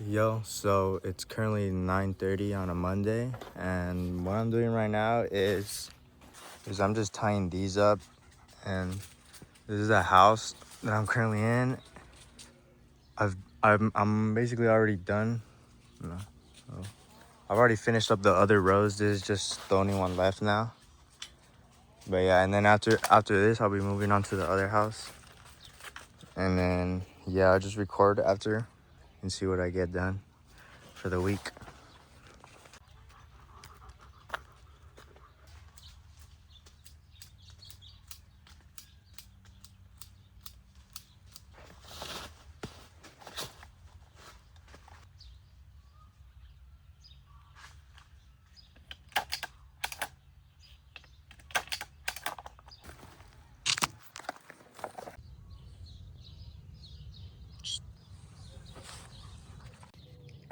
Yo, so it's currently 9:30 on a Monday, and what I'm doing right now is I'm just tying these up, and this is a house that I'm currently in. I'm basically already done. No, oh. I've already finished up the other rows. This is just the only one left now. But yeah, and then after this, I'll be moving on to the other house, and then yeah, I'll just record after and see what I get done for the week.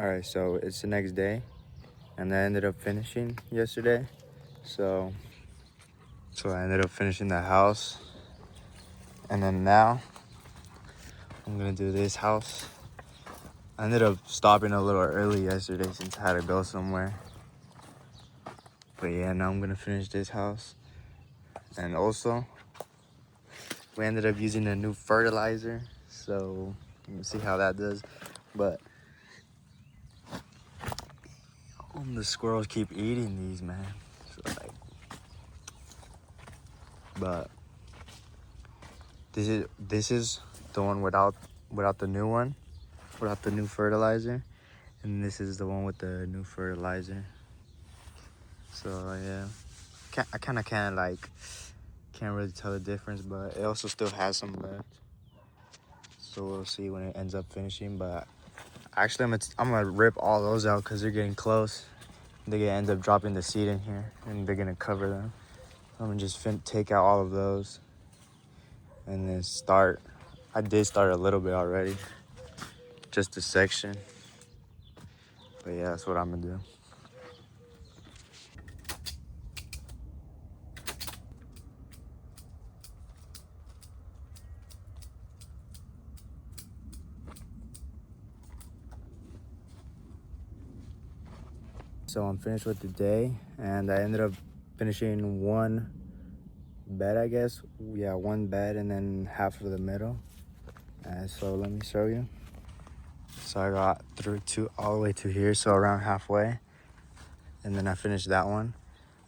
All right, so it's the next day, and I ended up finishing yesterday. So I ended up finishing the house, and then now I'm gonna do this house. I ended up stopping a little early yesterday since I had to go somewhere. But yeah, now I'm gonna finish this house. And also, we ended up using a new fertilizer, so we'll see how that does. But the squirrels keep eating these, man. So but this is the one without the new one, without the new fertilizer, and this is the one with the new fertilizer. So yeah, I kind of can't really tell the difference, but it also still has some left. So we'll see when it ends up finishing. But actually, I'm gonna rip all those out because they're getting close. They're gonna end up dropping the seed in here, and they're gonna cover them. I'm gonna just take out all of those, and then start. I did start a little bit already, just a section. But yeah, that's what I'm gonna do. So I'm finished with the day, and I ended up finishing one bed, I guess. Yeah, one bed, and then half of the middle. So let me show you. So I got through all the way to here, so around halfway, and then I finished that one.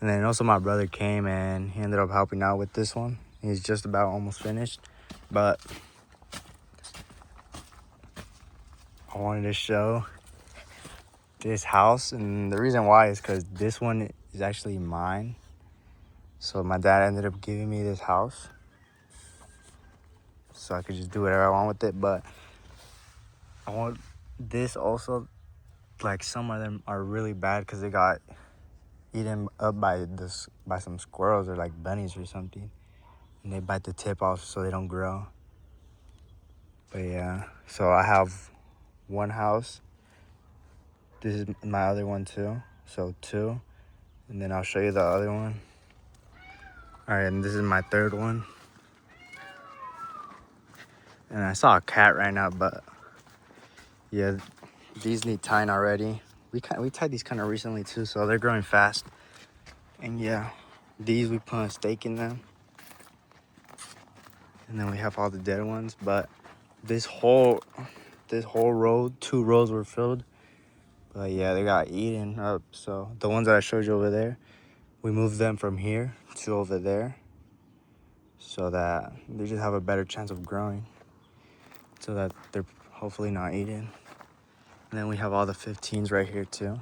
And then also my brother came and he ended up helping out with this one. He's just about almost finished, but I wanted to show this house, and the reason why is because this one is actually mine. So my dad ended up giving me this house, so I could just do whatever I want with it. But I want this also, like some of them are really bad because they got eaten up by some squirrels or like bunnies or something, and they bite the tip off so they don't grow. But yeah, so I have one house. This is my other one too, so two, and then I'll show you the other one. All right, and this is my third one. And I saw a cat right now, but yeah, these need tying already. We tied these kind of recently too, so they're growing fast. And yeah, these we put a stake in them, and then we have all the dead ones. But this whole row, 2 rows were filled. But yeah, they got eaten up. So the ones that I showed you over there, we moved them from here to over there, so that they just have a better chance of growing, so that they're hopefully not eaten. And then we have all the 15s right here too.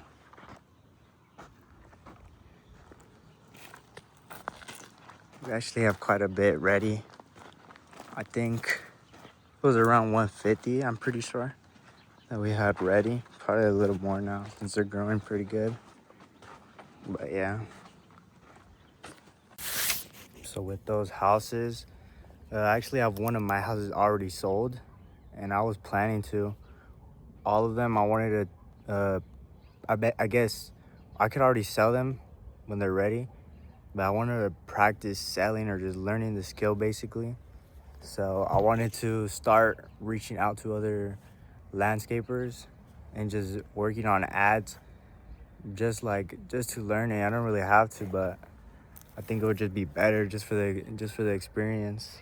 We actually have quite a bit ready. I think it was around 150, I'm pretty sure, that we had ready. Probably a little more now since they're growing pretty good. But yeah. So with those houses, I actually have one of my houses already sold, and I was planning to. All of them, I wanted to, I guess I could already sell them when they're ready, but I wanted to practice selling or just learning the skill basically. So I wanted to start reaching out to other landscapers and just working on ads, just to learn it. I don't really have to, but I think it would just be better just for the experience.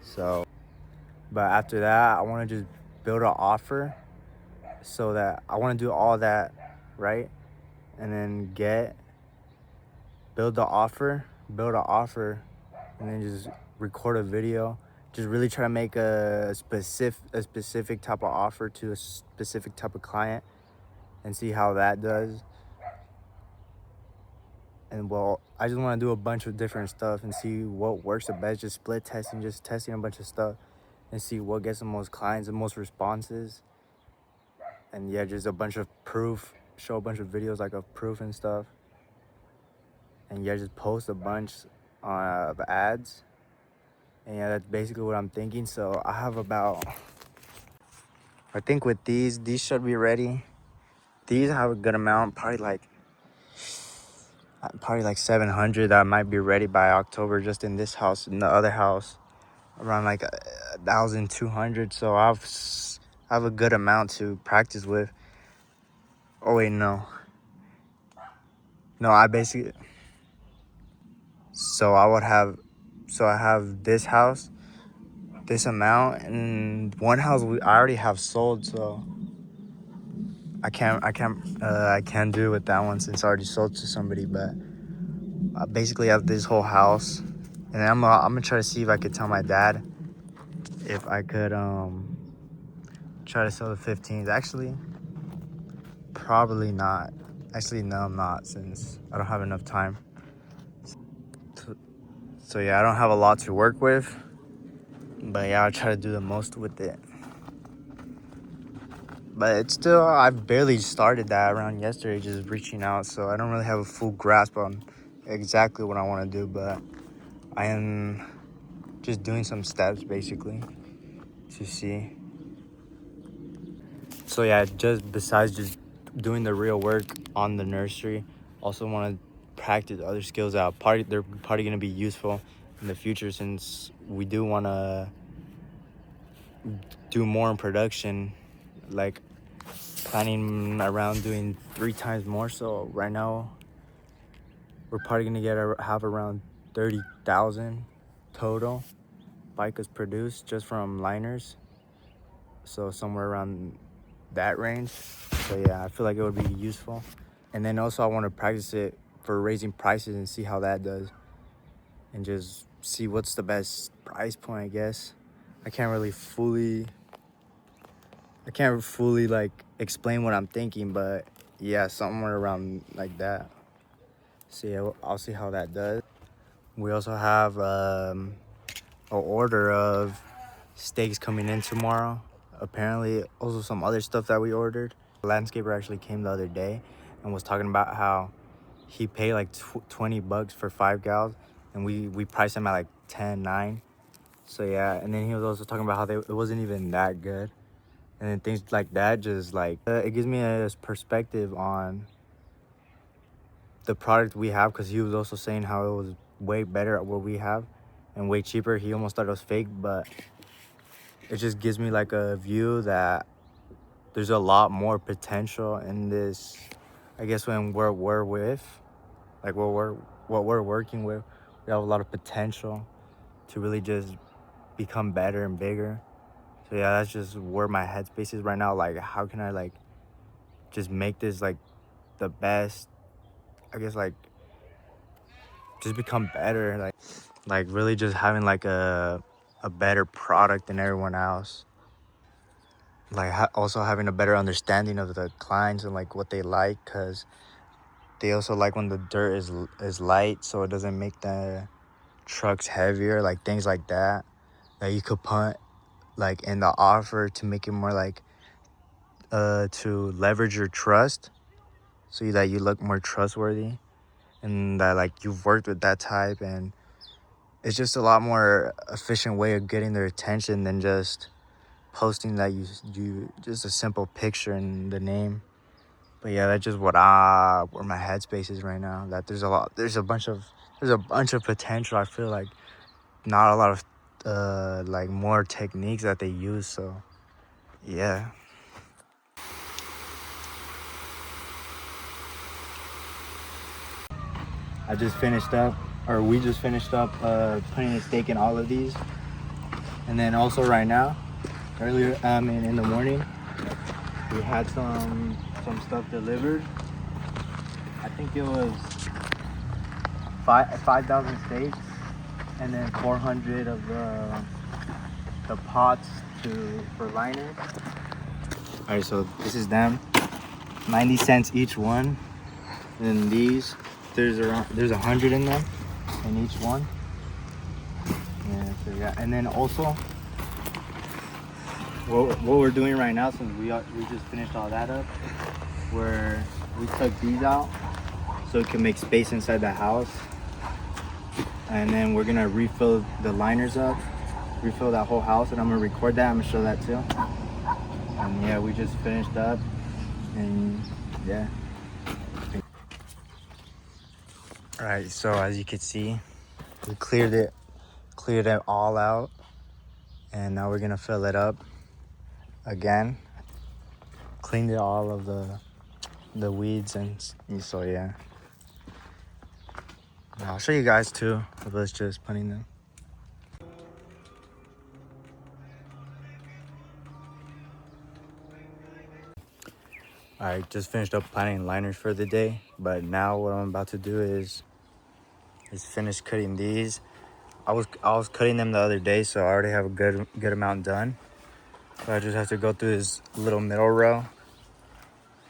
So, but after that, I want to just build an offer, so that I want to do all that, right? And then build an offer, and then just record a video. Just really try to make a specific type of offer to a specific type of client, and see how that does. And well, I just want to do a bunch of different stuff and see what works the best. Just split testing, just testing a bunch of stuff, and see what gets the most clients, the most responses. And yeah, just a bunch of proof, show a bunch of videos like of proof and stuff. And yeah, just post a bunch of ads. And yeah, that's basically what I'm thinking. So I have about, I think with these should be ready. These have a good amount, probably like 700 that might be ready by October, just in this house. In the other house, around like 1,200. So I have a good amount to practice with. Oh wait, no, I basically, so I have this house, this amount, and one house I already have sold, so I can't do it with that one since I already sold to somebody. But I basically have this whole house, and I'm gonna try to see if I could tell my dad if I could try to sell the 15s. Actually, probably not. Actually, no, I'm not, since I don't have enough time. So yeah, I don't have a lot to work with, but yeah, I'll try to do the most with it. But it's still, I've barely started that around yesterday, just reaching out, so I don't really have a full grasp on exactly what I want to do, but I am just doing some steps basically to see. So yeah, just besides just doing the real work on the nursery, also want to practice other skills out. They're probably going to be useful in the future, since we do want to do more in production, like planning around doing 3 times more. So right now we're probably going to have around 30,000 total ficas produced just from liners, so somewhere around that range. So yeah, I feel like it would be useful. And then also I want to practice it for raising prices and see how that does, and just see what's the best price point, I guess. I can't fully like explain what I'm thinking, but yeah, somewhere around like that. So yeah, I'll see how that does. We also have an order of steaks coming in tomorrow. Apparently also some other stuff that we ordered. The landscaper actually came the other day and was talking about how he paid like $20 for 5 gals, and we priced them at like 10-9. So yeah, and then he was also talking about how it wasn't even that good. And then things like that, just like it gives me a perspective on the product we have, because he was also saying how it was way better at what we have and way cheaper. He almost thought it was fake, but it just gives me like a view that there's a lot more potential in this. I guess when we're with, like what we're working with, we have a lot of potential to really just become better and bigger. So yeah, that's just where my headspace is right now. Like, how can I like just make this like the best, I guess, like just become better, like really just having like a better product than everyone else. Like also having a better understanding of the clients and like what they like, because they also like when the dirt is light, so it doesn't make the trucks heavier, like things like that you could put like in the offer to make it more like to leverage your trust, so that you look more trustworthy, and that like you've worked with that type, and it's just a lot more efficient way of getting their attention than just posting that you just a simple picture and the name. But yeah, that's just where my headspace is right now. That there's a bunch of potential. I feel like not a lot of like more techniques that they use. So yeah. I just finished up, or we just finished up putting a stake in all of these. And then also right now, earlier, in the morning, we had some stuff delivered. I think it was 5,000 stakes, and then 400 of the pots for liners. All right, so this is them, 90 cents each one. And then these, there's 100 in them, in each one. Yeah, so yeah, and then also, what we're doing right now, since we just finished all that up, where we took these out so it can make space inside the house, and then we're gonna refill the liners up, refill that whole house, and I'm gonna record that. I'm gonna show that too. And yeah, we just finished up, and yeah. All right, so as you can see, we cleared it all out, and now we're gonna fill it up again. Cleaned it all of the weeds, and so yeah. I'll show you guys too of us just putting them. All right, just finished up planting liners for the day, but now what I'm about to do is finish cutting these. I was cutting them the other day, so I already have a good amount done. So I just have to go through this little middle row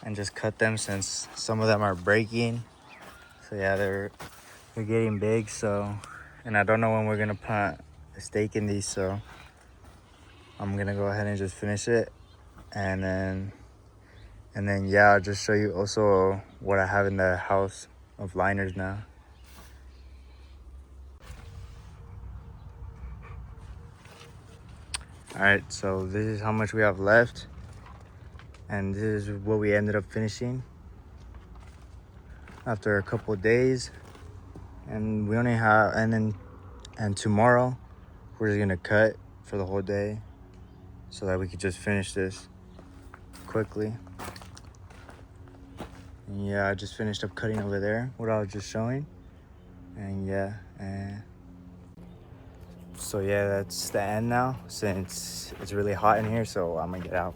and just cut them, since some of them are breaking. So yeah, they're getting big. So, and I don't know when we're gonna put a stake in these, so I'm gonna go ahead and just finish it, and then yeah, I'll just show you also what I have in the house of liners now. All right, so this is how much we have left, and this is what we ended up finishing after a couple of days. And we only have, and tomorrow we're just gonna cut for the whole day so that we could just finish this quickly. And yeah, I just finished up cutting over there, what I was just showing. And yeah, so yeah, that's the end now, since it's really hot in here, so I'm gonna get out.